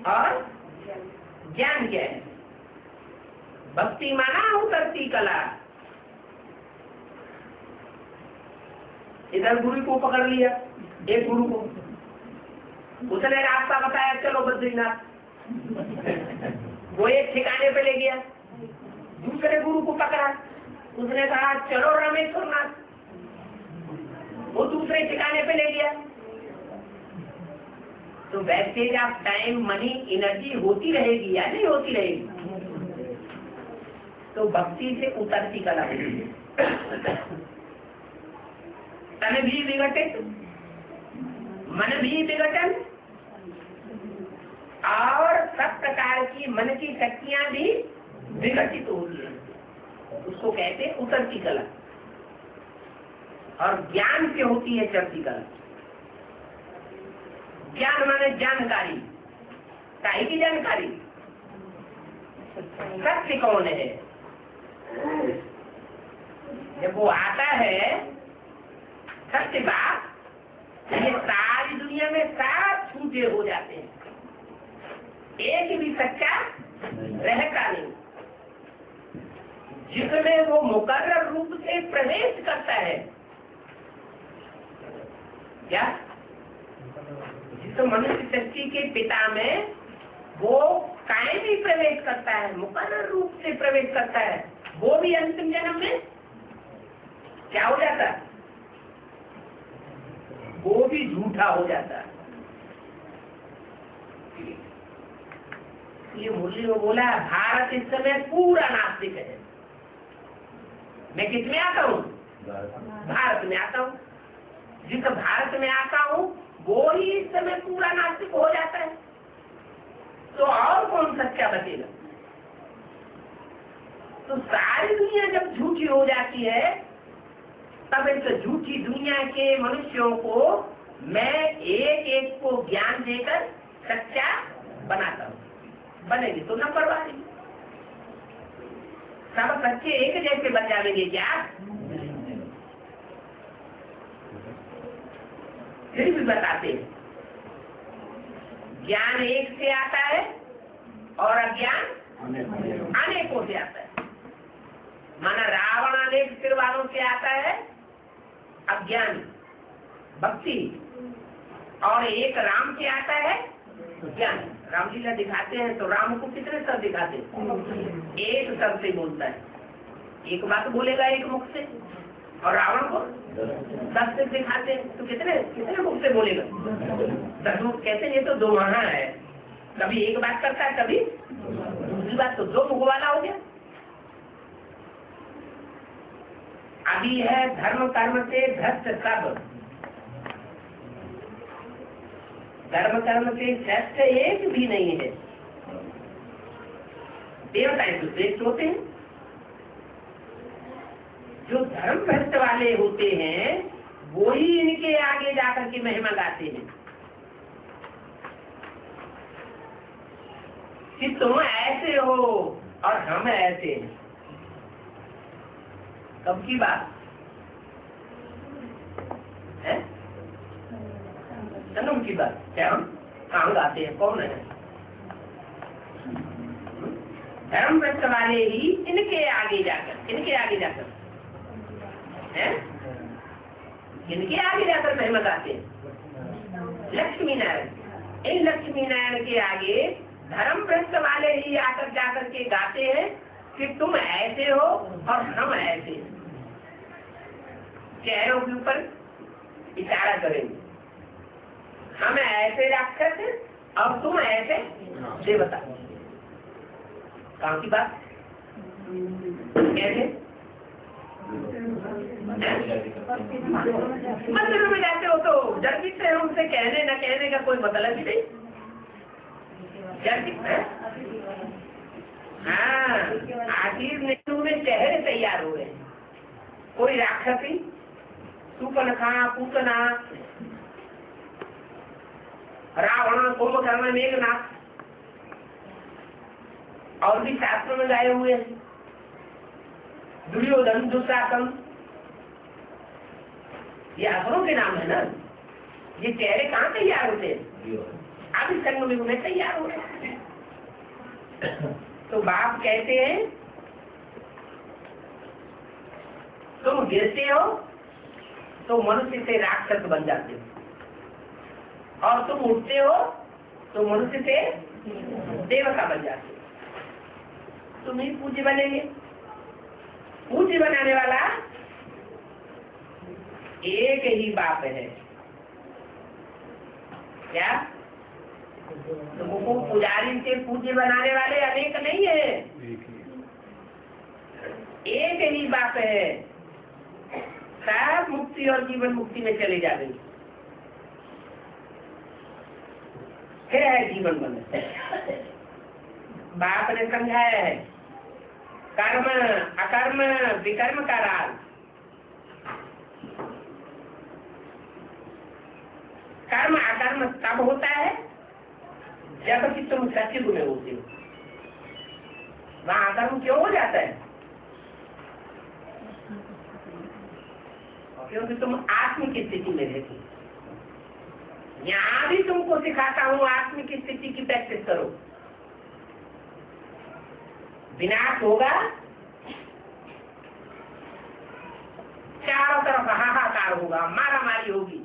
और ज्ञान क्या है? भक्ति माना उतरती कला। इधर गुरु को पकड़ लिया, एक गुरु को, उसने रास्ता बताया, चलो बद्रीनाथ, वो एक ठिकाने पे ले गया। दूसरे गुरु को पकड़ा, उसने कहा चलो रामेश्वर नाथ, वो दूसरे ठिकाने पे ले गया। तो wastage of time, money, energy होती रहेगी या नहीं होती रहेगी? तो भक्ति से उतरती कला होगी। तन भी विघटित, मन भी विघटन, और सब प्रकार की मन की शक्तियां भी विघटित होती है। उसको कहते हैं उतरती कला। और ज्ञान से होती है चढ़ती कला। ज्ञान माने जानकारी, काहे की जानकारी? सत्य कौन है? जब वो आता है सत्य बात, ये सारी दुनिया में सब छूटे हो जाते हैं, एक भी सच्चा रहता नहीं। जिसमें वो मुकर्रर रूप से प्रवेश करता है, क्या जिस मनुष्य शक्ति के पिता में वो कायमी प्रवेश करता है, मुकर्रर रूप से प्रवेश करता है, वो भी अंतिम जन्म में क्या हो जाता है? वो भी झूठा हो जाता है। ये मुरली में बोला, भारत इस समय पूरा नास्तिक है। मैं किसमें आता हूँ? भारत में आता हूँ। जिस भारत में आता हूँ वो ही इस समय पूरा नास्तिक हो जाता है, तो और कौन सच्चा बचेगा? तो सारी दुनिया जब झूठी हो जाती है, तब इस झूठी दुनिया के मनुष्यों को मैं एक एक को ज्ञान देकर सच्चा बनाता हूँ। बनेगी तो न परवाही, सब सच्चे एक जैसे बन जाएंगे क्या? फिर भी बताते हैं, ज्ञान एक से आता है और अज्ञान अनेकों से आता है। माना रावण अनेक सिर वालों से आता है अज्ञान भक्ति, और एक राम से आता है ज्ञान। रामलीला दिखाते हैं तो राम को कितने सर दिखाते हैं? एक सर से बोलता है, एक बात बोलेगा एक मुख से, और रावण को 10 से दिखाते हैं तो कितने कितने मुख से बोलेगा? 10 मुख। कहते हैं ये तो दो वहां है, कभी एक बात करता है कभी दूसरी बात, तो दो मुख वाला हो गया। अभी है धर्म कर्म से भ्रष्ट सब, धर्म कर्म से श्रेष्ठ एक भी नहीं है। देवताएं तो श्रेष्ठ होते हैं, जो धर्म भ्रष्ट वाले होते हैं वो ही इनके आगे जाकर के महिमा गाते हैं कि तुम ऐसे हो और हम ऐसे हैं। कब की बात है? जन्म की बात। क्या हम कहाँ गाते हैं? कौन है? धर्म भ्रष्ट वाले ही इनके आगे जाकर हैं? इनके आगे जाकर महिमा गाते हैं। लक्ष्मी नारायण, इन लक्ष्मी नारायण के आगे धर्म भ्रष्ट वाले ही आकर जाकर के गाते हैं कि तुम ऐसे हो और हम ऐसे हैं। चेहरों के ऊपर इशारा करेंगे, हम ऐसे राक्षस हैं और तुम ऐसे देवता। कहाँ की बात? कैसे? मंदिर में जाते हो तो जर्कित से उनसे कहने न कहने का कोई मतलब ही नहीं। जर्कित है, हाँ, आखिर नेहरू में चेहरे तैयार हुए। कोई राक्षसी, सुपनखा, पूतना, रावण, कुंभकर्ण, मेघनाथ, और भी शास्त्रों में गाए हुए हैं। दुर्योधन, दुशासन, ये असुरों के नाम है ना। ये चेहरे कहाँ तैयार होते हैं? अभी संग में उन्हें तैयार हो रहे। तो बाप कहते हैं तुम गिरते हो तो मनुष्य से राक्षस बन जाते हो, और तुम उठते हो तो मनुष्य से देवता बन जाते हो। तुम ही पूज्य बनेंगे। पूज्य बनाने वाला एक ही बाप है। क्या तुमको पुजारी से पूज्य बनाने वाले अनेक नहीं है, एक ही बाप है। सब मुक्ति और जीवन मुक्ति में चले जाते। फिर है जीवन बंधन। बाप ने समझाया है कर्म अकर्म विकर्म का राज। कर्म अकर्म तब होता है जब कि तुम सचिव में होते हो। वहां अकर्म क्यों हो जाता है? क्योंकि तुम आत्म की स्थिति में रहते हो। यहाँ भी तुमको सिखाता हूँ आत्म की स्थिति की प्रैक्टिस करो। विनाश होगा, चारों तरफ हाहाकार होगा, मारा मारी होगी।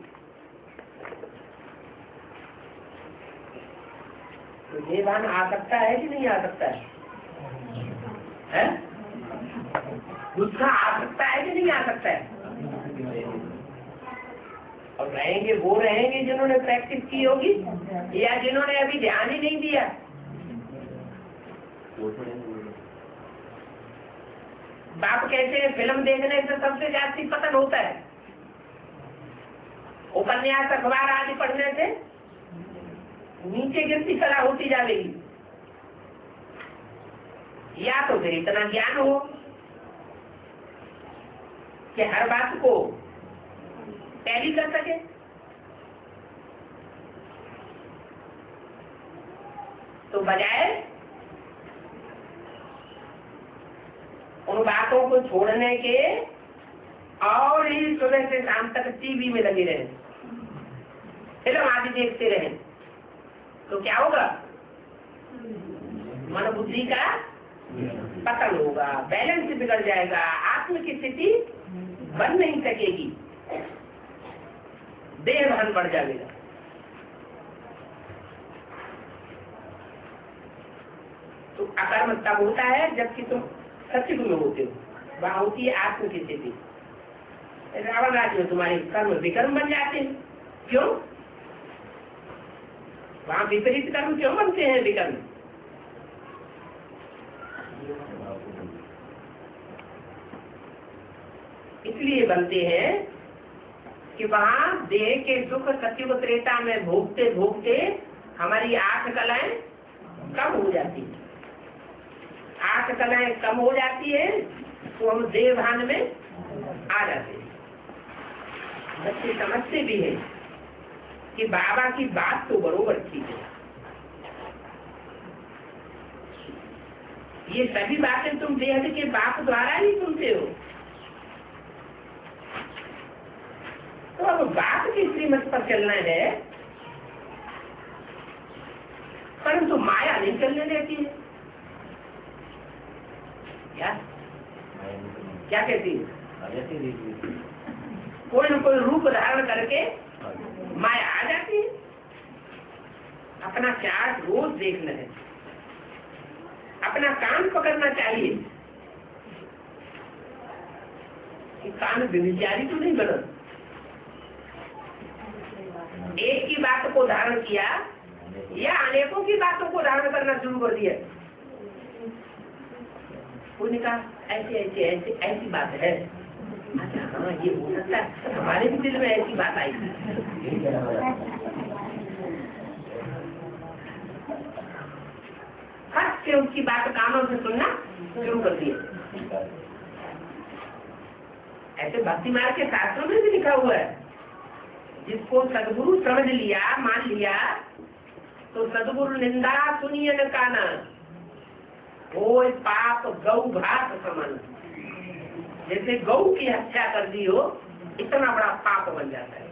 तो ये बात आ सकता है कि नहीं आ सकता है? गुस्सा आ सकता है कि नहीं आ सकता है? और रहेंगे वो रहेंगे जिन्होंने प्रैक्टिस की होगी या जिन्होंने अभी ध्यान ही नहीं दिया। बाप कहते हैं फिल्म देखने से सबसे ज्यादा पतन होता है। उपन्यास अखबार आदि पढ़ने से नीचे गिरती कला होती जाएगी। या तो फिर इतना ज्ञान हो कि हर बात को टैली कर सके। तो बजाय उन बातों को छोड़ने के और ही सुबह से शाम तक टीवी में लगे रहे, फिल्म आदि देखते रहे, तो क्या होगा? मन बुद्धि का पतन होगा, बैलेंस बिगड़ जाएगा, आत्म की स्थिति बन नहीं सकेगी, देह भान बढ़ जाएगा। तो अकर्म तब होता है जबकि तुम सचिव में होते हो। वहां होती है आत्म की स्थिति। रावण राज्य में तुम्हारे कर्म विकर्म बन जाते हैं। क्यों? वहां विपरीत कर्म क्यों बनते हैं? विकर्म इसलिए बनते हैं कि वहां देह के दुख सचिव त्रेता में भोगते भोगते हमारी 8 कलाएं कम हो जाती है। 8 कलाएं कम हो जाती है तो हम देह भान में आ जाते हैं। बच्चे समझते भी है कि बाबा की बात तो बरोबर ठीक है। ये सभी बातें तुम देह के बाप द्वारा ही सुनते हो। तो अब बाप की श्रीमत पर चलना है, परंतु माया नहीं चलने देती है। क्या कहती है? कोई न कोई रूप धारण करके माया आ जाती है। अपना चार्ट रोज देखना है, अपना कान पकड़ना चाहिए कि कान व्यभिचारी तो नहीं बना। एक की बात को धारण किया या अनेकों की बातों को धारण करना शुरू कर दिया। कोई ने कहा ऐसे ऐसे ऐसे ऐसी बात है। अच्छा हाँ ये हो सकता है, हमारे भी दिल में ऐसी बात आई। हट से उसकी बात कानों से सुनना शुरू कर दिया। ऐसे भक्ति मार्ग के शास्त्रों में भी लिखा हुआ है, जिसको सदगुरु समझ लिया, मान लिया, तो सदगुरु निंदा सुनिए न काना, वो पाप गौ घात समान। जैसे गौ की हत्या कर दी हो, इतना बड़ा पाप बन जाता है।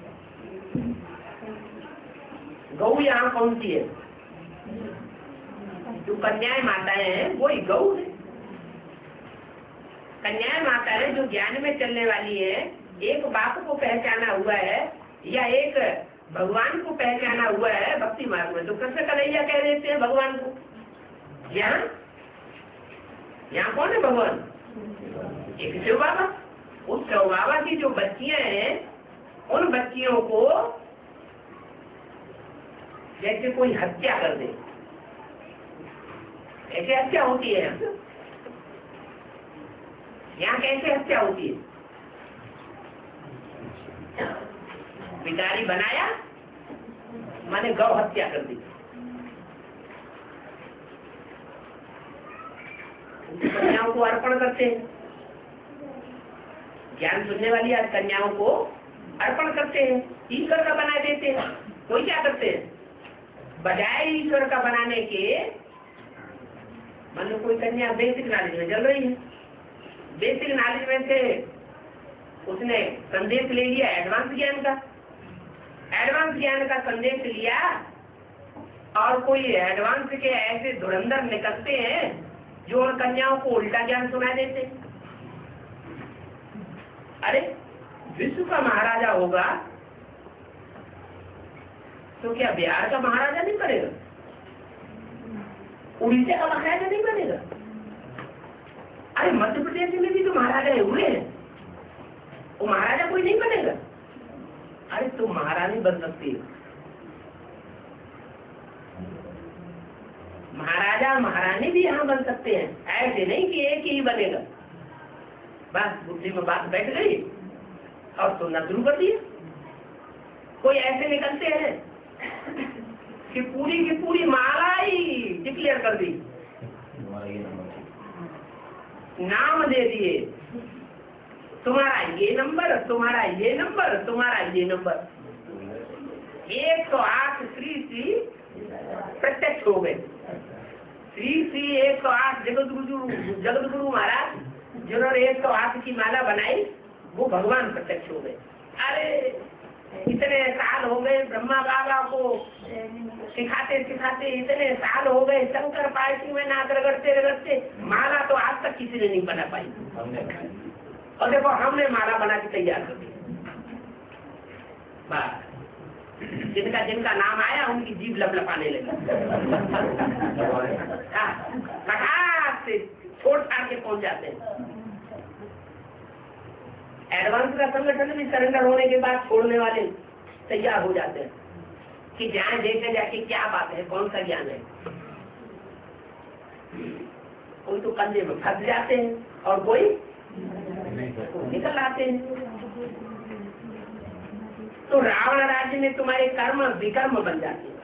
गौ यहाँ कौन सी है? जो कन्याएं माताएं हैं वही गौ है। कन्याएं माताएं जो ज्ञान में चलने वाली है, एक बाप को पहचाना हुआ है या एक भगवान को पहचाना हुआ है भक्ति मार्ग में, तो कृष्ण कन्हैया कह देते हैं भगवान को। यहाँ कौन है भगवान? एक शिव बाबा। उस शिव बाबा की जो बच्चियां हैं, उन बच्चियों को जैसे कोई हत्या कर दे, ऐसे हत्या होती है। यहाँ कैसे हत्या होती है? भिखारी बनाया माने गौ हत्या कर दी। कन्याओं को अर्पण करते हैं, ज्ञान सुनने वाली आज कन्याओं को अर्पण करते हैं, ईश्वर का बना देते हैं। कोई क्या करते हैं, बजाय ईश्वर का बनाने के, मान लो कोई कन्या बेसिक नॉलेज में चल रही है, बेसिक नॉलेज में से उसने संदेश ले लिया एडवांस ज्ञान का, एडवांस ज्ञान का संदेश लिया, और कोई एडवांस के ऐसे धुरंधर निकलते हैं जो उन कन्याओं को उल्टा ज्ञान सुना देते। अरे विश्व का महाराजा होगा तो क्या बिहार का महाराजा नहीं बनेगा? उड़ीसा का महाराजा नहीं बनेगा? अरे मध्य प्रदेश में भी तो महाराजा हुए हैं, वो महाराजा कोई नहीं बनेगा? अरे तुम महारानी बन सकती है। महाराजा महारानी भी यहाँ बन सकते हैं, ऐसे नहीं कि एक ही बनेगा। बस बुद्धि में बात बैठ गई और सुनना शुरू कर दिया। कोई ऐसे निकलते हैं कि पूरी की पूरी माला ही डिक्लेयर कर दी, नाम दे दिए, तुम्हारा ये नंबर, तुम्हारा ये नंबर, तुम्हारा ये नंबर। 108 श्री श्री प्रत्यक्ष हो गए। श्री श्री 108 जगत गुरु महाराज जिन्होंने 108 की माला बनाई, वो भगवान प्रत्यक्ष हो गए। अरे इतने साल हो गए ब्रह्मा बाबा को सिखाते सिखाते, इतने साल हो गए शंकर पार्टी में नाक रगड़ते रगड़ते, माला तो आज तक किसी ने नहीं बना पाई। और देखो हमने माला बना के तैयार कर दी। बस जिनका जिनका नाम आया उनकी जीभ लपलपाने लगी, फटाक से छोड़ छाड़ के पहुंच जाते हैं। एडवांस का संगठन भी सरेंडर होने के बाद छोड़ने वाले तैयार हो जाते हैं कि जाए देखे जाके क्या बात है, कौन सा ज्ञान है। कोई तो कंधे में फंस जाते हैं और कोई निकल आते हैं। तो रावण राज्य में तुम्हारे कर्म विकर्म बन जाते हैं।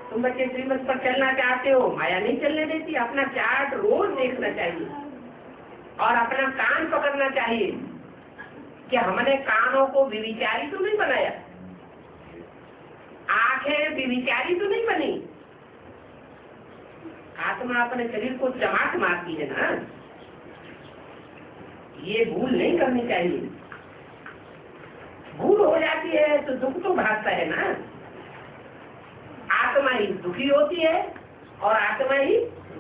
तुम बच्चे श्रीमत पर चलना चाहते हो, माया नहीं चलने देती। अपना चार्ट रोज देखना चाहिए और अपना कान पकड़ना चाहिए कि हमने कानों को विविचारी तो नहीं बनाया, आंखें विविचारी तो नहीं बनी। आत्मा अपने शरीर को चमाट मारती है ना, ये भूल नहीं करनी चाहिए। भूल हो जाती है तो दुख तो भागता है ना। आत्मा ही दुखी होती है और आत्मा ही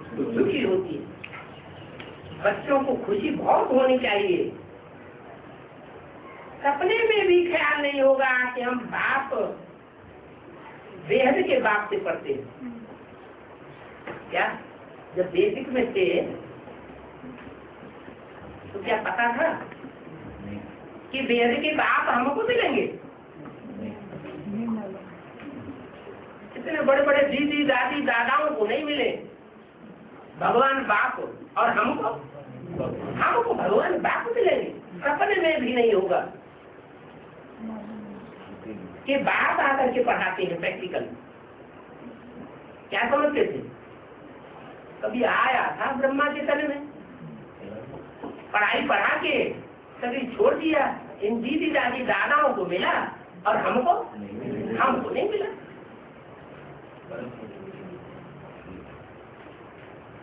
सुखी होती है। बच्चों को खुशी बहुत होनी चाहिए। सपने में भी ख्याल नहीं होगा कि हम बाप बेहद के बाप से पढ़ते हैं। क्या जब बेसिक में थे तो क्या पता था कि बेहद के बाप हमको मिलेंगे? इतने बड़े बड़े दीदी दादी दादाओं को नहीं मिले भगवान बाप, और हमको भगवान बाप मिलेंगे। सपने में भी नहीं होगा कि बाप आकर के पढ़ाते हैं प्रैक्टिकल। क्या समझते थे? कभी आया था ब्रह्मा के तन में, पढ़ाई पढ़ा के कभी छोड़ दिया। इन दीदी दादी दादाओं को मिला और हमको नहीं मिला।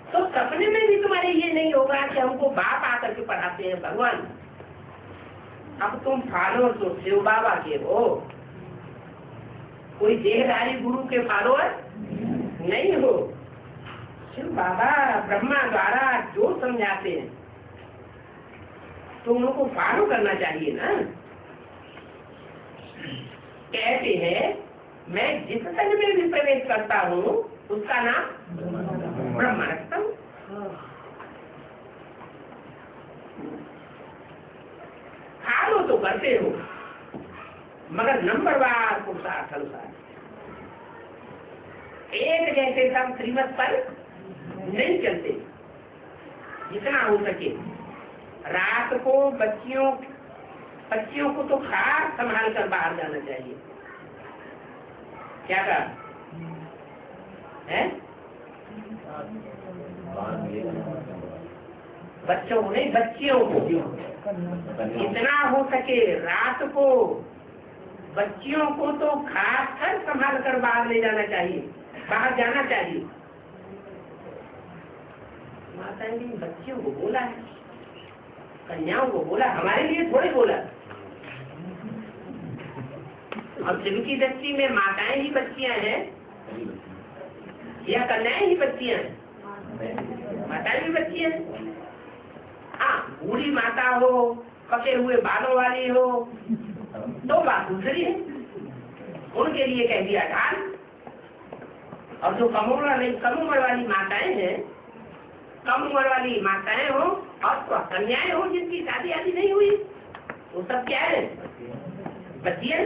तो सपने में भी तुम्हारे ये नहीं होगा कि हमको बाप आकर के पढ़ाते हैं भगवान। अब तुम फॉलोअर तो शिव बाबा के हो, कोई देहधारी गुरु के फॉलोअर नहीं हो। शिव बाबा ब्रह्मा द्वारा जो समझाते हैं तो उनको फॉलो करना चाहिए ना। कहते हैं मैं जिस तन में भी प्रवेश करता हूँ उसका नाम ब्रह्म रखता हूँ। फॉलो तो करते हो मगर नंबरवार पुरुषार्थ अनुसार, एक जैसे सब श्रीमत पर नहीं चलते। जितना हो सके रात को बच्चियों को तो खास संभाल कर बाहर जाना चाहिए। क्या कहा है? बच्चों को नहीं, बच्चियों को जितना हो सके रात को बच्चियों को तो खास कर संभाल कर बाहर ले जाना चाहिए, बाहर जाना चाहिए। माता ने बच्चियों को बोला है, कन्याओं को बोला, हमारे लिए थोड़े बोला। और शिव की दृष्टि में माताएं ही बच्चियां हैं या कन्याएं ही बच्चियां हैं? माताएं भी बच्चियां हैं। हाँ, बूढ़ी माता हो, पके हुए बालों वाली हो तो बात दूसरी है, उनके लिए कह दिया ढाल। और जो कम उम्र वाली माताएं हैं, कम उम्र वाली माताएं हो और कन्याएं हो जिनकी शादी आदि नहीं हुई, वो सब क्या है? बच्चियां।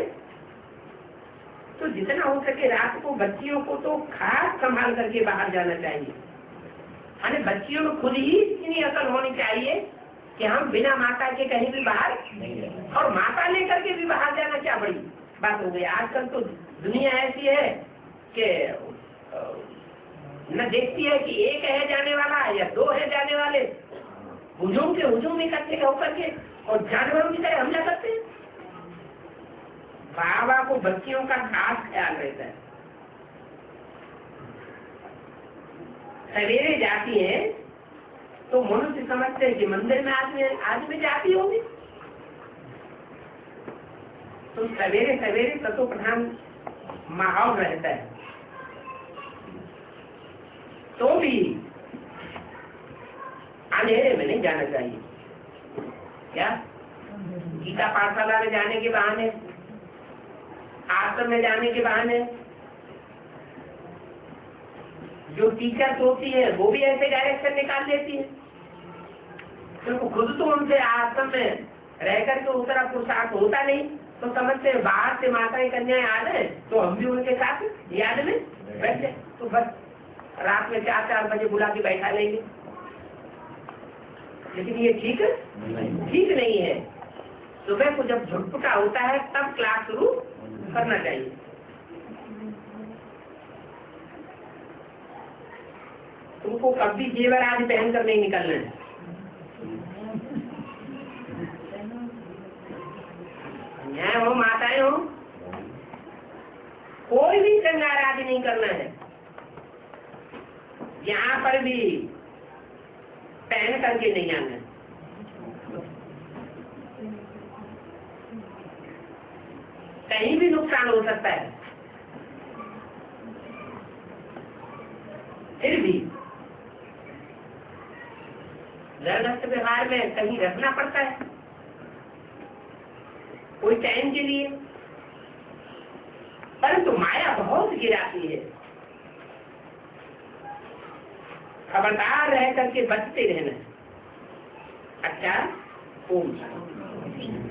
तो जितना हो सके रात को बच्चियों को तो खास संभाल करके बाहर जाना चाहिए। अरे बच्चियों में खुद ही इतनी अकल होनी चाहिए कि हम बिना माता के कहीं भी बाहर, और माता लेकर के भी बाहर जाना क्या बड़ी बात हो गई। आजकल तो दुनिया ऐसी है कि न देखती है कि एक है जाने वाला या दो है जाने वाले, हुजूम के हुजूम इकट्ठे होकर के और जानवरों की तरह हमला करते हैं। बाबा को बच्चियों का खास ख्याल रहता है। सवेरे जाती है तो मनुष्य समझते हैं कि मंदिर में आज में जाती होगी। तो सवेरे सवेरे तत्व प्रधान माहौल रहता है, तो भी अंधेरे में नहीं जाना चाहिए। क्या गीता पाठशाला में जाने के बहाने, आश्रम में जाने के बहाने जो टीचर होती है वो भी ऐसे डायरेक्शन निकाल लेती है, क्योंकि खुद तो उनसे आश्रम में रहकर के उतना पुरुषार्थ होता नहीं, तो समझते हैं बाहर से माताएं कन्याएं आ रहे तो हम भी उनके साथ याद में बैठ जाए, तो बस रात में 4-4 बजे बुला के बैठा लेंगे। लेकिन ये ठीक नहीं है। सुबह को जब झुटपुटा होता है तब क्लास शुरू करना चाहिए। तुमको कभी जेवर आदि पहन कर नहीं निकलना है। न्याय हो, माताएं हो, कोई भी श्रृंगार आदि नहीं करना है। यहाँ पर भी पहन करके नहीं आना है। कहीं भी नुकसान हो सकता है, फिर भी गृहस्थ व्यवहार में कहीं रखना पड़ता है कोई टाइम के लिए, परंतु माया बहुत गिराती है। खबरदार रह करके बचते रहना। अच्छा, ओम शांति।